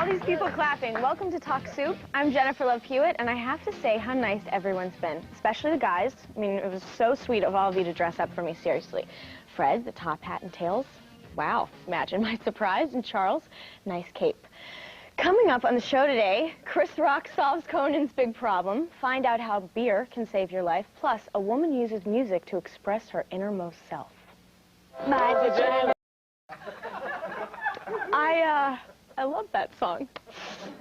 all these people clapping. Welcome to Talk Soup. I'm Jennifer Love Hewitt, and I have to say how nice everyone's been, especially the guys. I mean, it was so sweet of all of you to dress up for me, seriously. Fred, the top hat and tails. Wow, imagine my surprise. And Charles, nice cape. Coming up on the show today, Chris Rock solves Conan's big problem, find out how beer can save your life, plus a woman uses music to express her innermost self. My vagina. I love that song.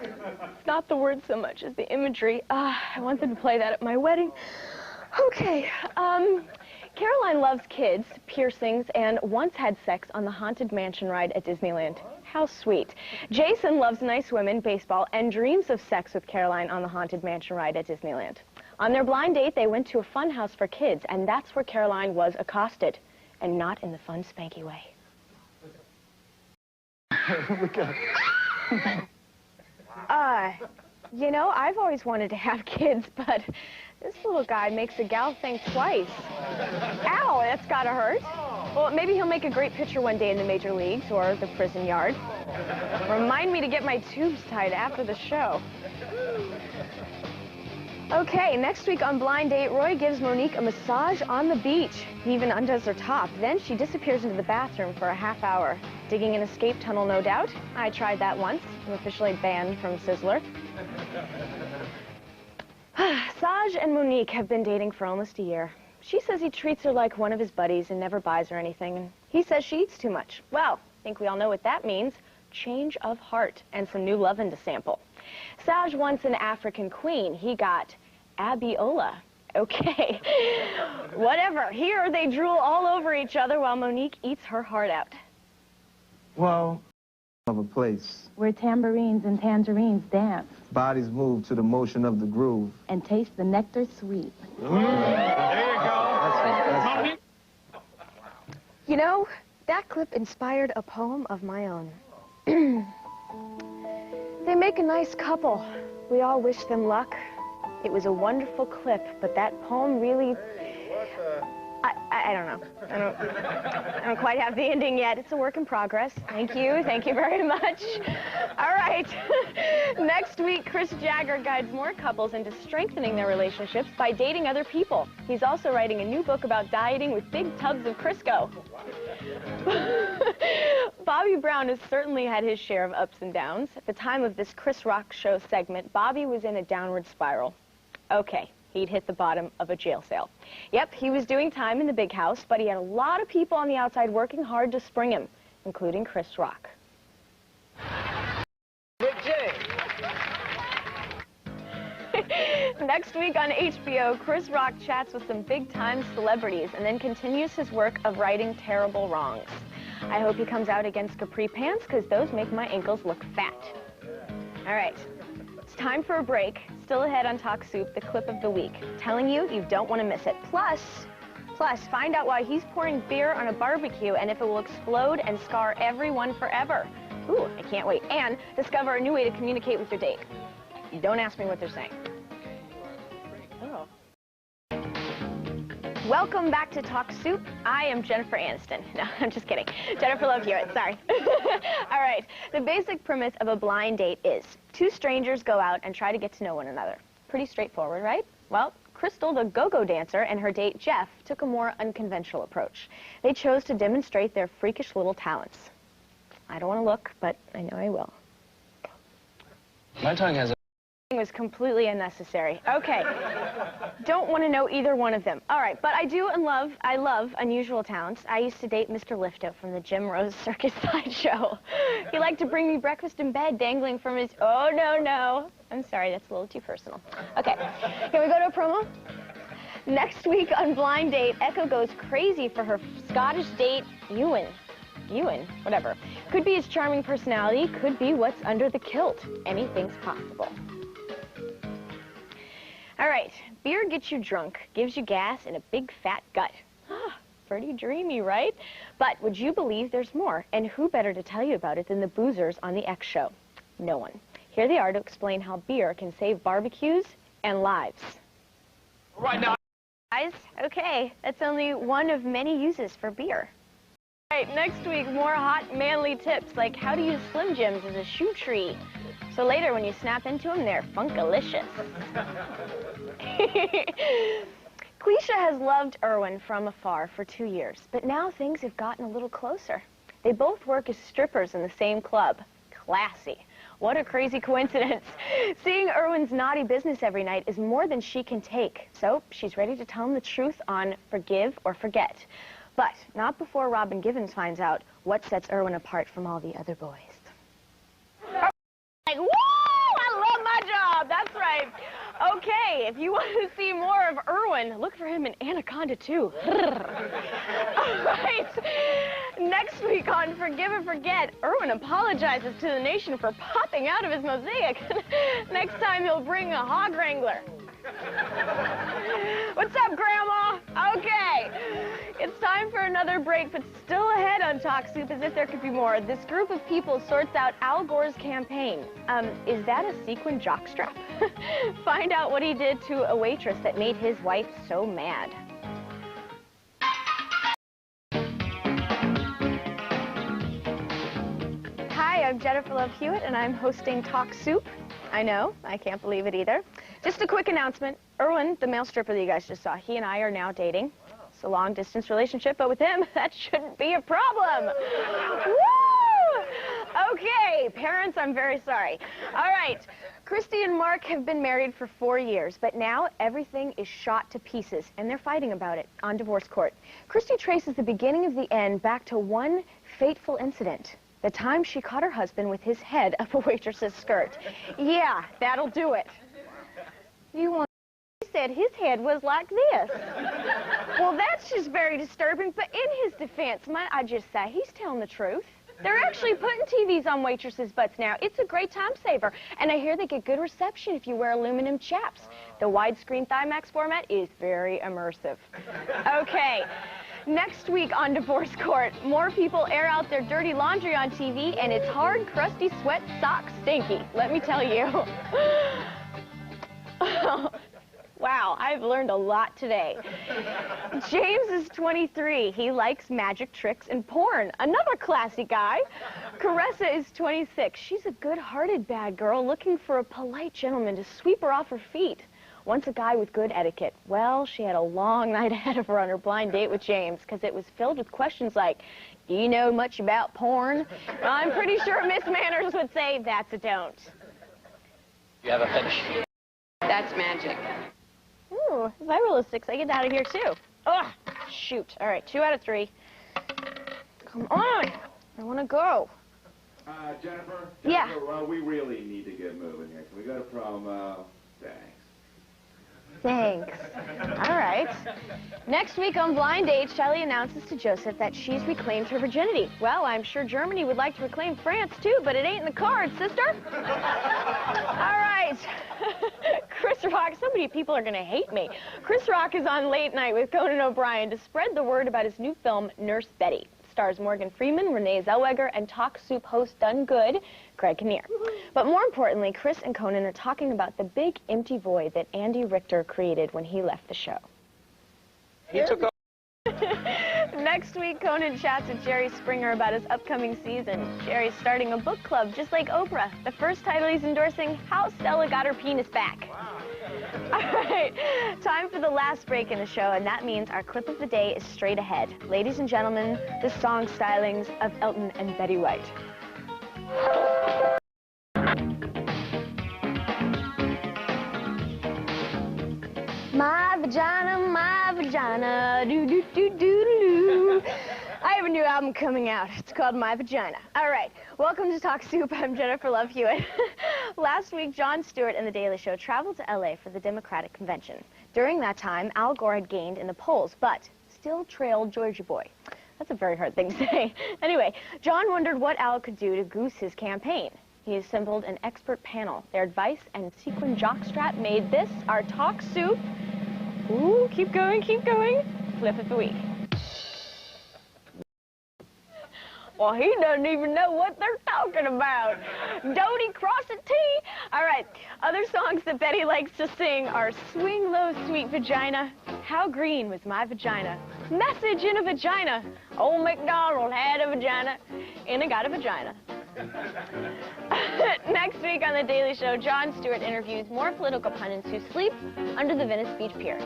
It's not the words so much as the imagery. I want them to play that at my wedding. Okay, Caroline loves kids, piercings, and once had sex on the Haunted Mansion ride at Disneyland. How sweet. Jason loves nice women, baseball, and dreams of sex with Caroline on the Haunted Mansion ride at Disneyland. On their blind date, they went to a fun house for kids, and that's where Caroline was accosted, and not in the fun, spanky way. You know, I've always wanted to have kids, but this little guy makes a gal think twice. Ow, that's gotta hurt. Well, maybe he'll make a great pitcher one day in the major leagues or the prison yard. Remind me to get my tubes tied after the show. Okay, next week on Blind Date, Roy gives Monique a massage on the beach. He even undoes her top. Then she disappears into the bathroom for a half hour. Digging an escape tunnel, no doubt. I tried that once. I'm officially banned from Sizzler. Saj and Monique have been dating for almost a year. She says he treats her like one of his buddies and never buys her anything. And he says she eats too much. Well, I think we all know what that means. Change of heart and some new lovin' to sample. Saj wants an African queen. He got Abiola. Okay. Whatever. Here they drool all over each other while Monique eats her heart out. Well, of a place where tambourines and tangerines dance. Bodies move to the motion of the groove. And taste the nectar sweet. There you go. You know, that clip inspired a poem of my own. They make a nice couple. We all wish them luck. It was a wonderful clip, but that poem really... I don't know. I don't quite have the ending yet. It's a work in progress. Thank you very much. All right. Next week, Chris Jagger guides more couples into strengthening their relationships by dating other people. He's also writing a new book about dieting with big tubs of Crisco. Bobby Brown has certainly had his share of ups and downs. At the time of this Chris Rock Show segment, Bobby was in a downward spiral. Okay. He'd hit the bottom of a jail cell. Yep, he was doing time in the big house, but he had a lot of people on the outside working hard to spring him, including Chris Rock. Next week on HBO, Chris Rock chats with some big-time celebrities and then continues his work of righting terrible wrongs. I hope he comes out against capri pants, because those make my ankles look fat. All right. It's time for a break. Still ahead on Talk Soup, the clip of the week. Telling you, you don't want to miss it. Plus, find out why he's pouring beer on a barbecue and if it will explode and scar everyone forever. Ooh, I can't wait. And discover a new way to communicate with your date. Don't ask me what they're saying. Oh. Welcome back to Talk Soup. I am Jennifer Aniston. No, I'm just kidding. Jennifer Love Hewitt, sorry. All right, the basic premise of a blind date is two strangers go out and try to get to know one another. Pretty straightforward, right? Well, Crystal, the go-go dancer, and her date, Jeff, took a more unconventional approach. They chose to demonstrate their freakish little talents. I don't want to look, but I know I will. My tongue has a... was completely unnecessary. Okay. Don't want to know either one of them. All right, but I love unusual talents. I used to date Mr. Lifto from the Jim Rose Circus Sideshow. He liked to bring me breakfast in bed dangling from his... Oh, no. I'm sorry, that's a little too personal. Okay, can we go to a promo? Next week on Blind Date, Echo goes crazy for her Scottish date, Ewan, whatever. Could be his charming personality, could be what's under the kilt. Anything's possible. All right, beer gets you drunk, gives you gas and a big fat gut. Pretty dreamy, right? But would you believe there's more? And who better to tell you about it than the boozers on the X Show? No one. Here they are to explain how beer can save barbecues and lives. Right now. Guys, okay, that's only one of many uses for beer. All right, next week, more hot, manly tips, like how to use Slim Jims as a shoe tree. So later, when you snap into them, they're funkalicious. Quisha has loved Erwin from afar for 2 years, but now things have gotten a little closer. They both work as strippers in the same club. Classy. What a crazy coincidence. Seeing Erwin's naughty business every night is more than she can take. So she's ready to tell him the truth on forgive or forget. But not before Robin Givens finds out what sets Erwin apart from all the other boys. Like, woo! I love my job. That's right. Okay, if you want to see more of Erwin, look for him in Anaconda 2. All right. Next week on Forgive or Forget, Erwin apologizes to the nation for popping out of his mosaic. Next time he'll bring a hog wrangler. What's up, Grandma? Okay. It's time for another break, but still ahead on Talk Soup as if there could be more. This group of people sorts out Al Gore's campaign. Is that a sequin jockstrap? Find out what he did to a waitress that made his wife so mad. Hi, I'm Jennifer Love Hewitt, and I'm hosting Talk Soup. I know, I can't believe it either. Just a quick announcement. Erwin, the male stripper that you guys just saw, he and I are now dating. It's a long-distance relationship, but with him, that shouldn't be a problem. Woo! Okay, parents, I'm very sorry. All right, Christy and Mark have been married for 4 years, but now everything is shot to pieces, and they're fighting about it on divorce court. Christy traces the beginning of the end back to one fateful incident. The time she caught her husband with his head up a waitress's skirt. Yeah, that'll do it. You want... He said his head was like this. Well, that's just very disturbing, but in his defense, might I just say, he's telling the truth. They're actually putting TVs on waitresses' butts now. It's a great time saver, and I hear they get good reception if you wear aluminum chaps. The widescreen Thimax format is very immersive. Okay. Next week on Divorce Court, more people air out their dirty laundry on TV, and it's hard, crusty, sweat, sock stinky. Let me tell you. Wow, I've learned a lot today. James is 23. He likes magic tricks and porn. Another classy guy. Caressa is 26. She's a good-hearted bad girl looking for a polite gentleman to sweep her off her feet. Once a guy with good etiquette. Well, she had a long night ahead of her on her blind date with James, because it was filled with questions like, do you know much about porn? Well, I'm pretty sure Miss Manners would say, that's a don't. You have a fetish? That's magic. Ooh, if I roll a 6, I get out of here, too. Ugh, shoot. All right, 2 out of 3. Come on. I want to go. Jennifer? Yeah. We really need to get moving here. Can we go to promo? Thanks. Thanks. All right. Next week on Blind Date, Shelley announces to Joseph that she's reclaimed her virginity. Well, I'm sure Germany would like to reclaim France, too, but it ain't in the cards, sister. All right. Chris Rock, so many people are going to hate me. Chris Rock is on Late Night with Conan O'Brien to spread the word about his new film, Nurse Betty. Stars Morgan Freeman, Renee Zellweger, and Talk Soup host Done Good, Greg Kinnear. But more importantly, Chris and Conan are talking about the big empty void that Andy Richter created when he left the show. He took off. Next week, Conan chats with Jerry Springer about his upcoming season. Jerry's starting a book club just like Oprah. The first title he's endorsing, How Stella Got Her Penis Back. Wow. All right, time for the last break in the show, and that means our clip of the day is straight ahead. Ladies and gentlemen, the song stylings of Elton and Betty White. My vagina, do-do-do-do-do. I have a new album coming out. It's called My Vagina. All right, welcome to Talk Soup. I'm Jennifer Love Hewitt. Last week, Jon Stewart and The Daily Show traveled to L.A. for the Democratic Convention. During that time, Al Gore had gained in the polls, but still trailed Georgia Boy. That's a very hard thing to say. Anyway, Jon wondered what Al could do to goose his campaign. He assembled an expert panel. Their advice and sequin jockstrap made this our Talk Soup. Ooh, keep going, flip of the week. Well, he doesn't even know what they're talking about. Don't he cross a T? All right, other songs that Betty likes to sing are Swing Low, Sweet Vagina, How Green Was My Vagina, Message in a Vagina, Old MacDonald had a vagina, and I got a vagina. Next week on The Daily Show, Jon Stewart interviews more political pundits who sleep under the Venice Beach Pier.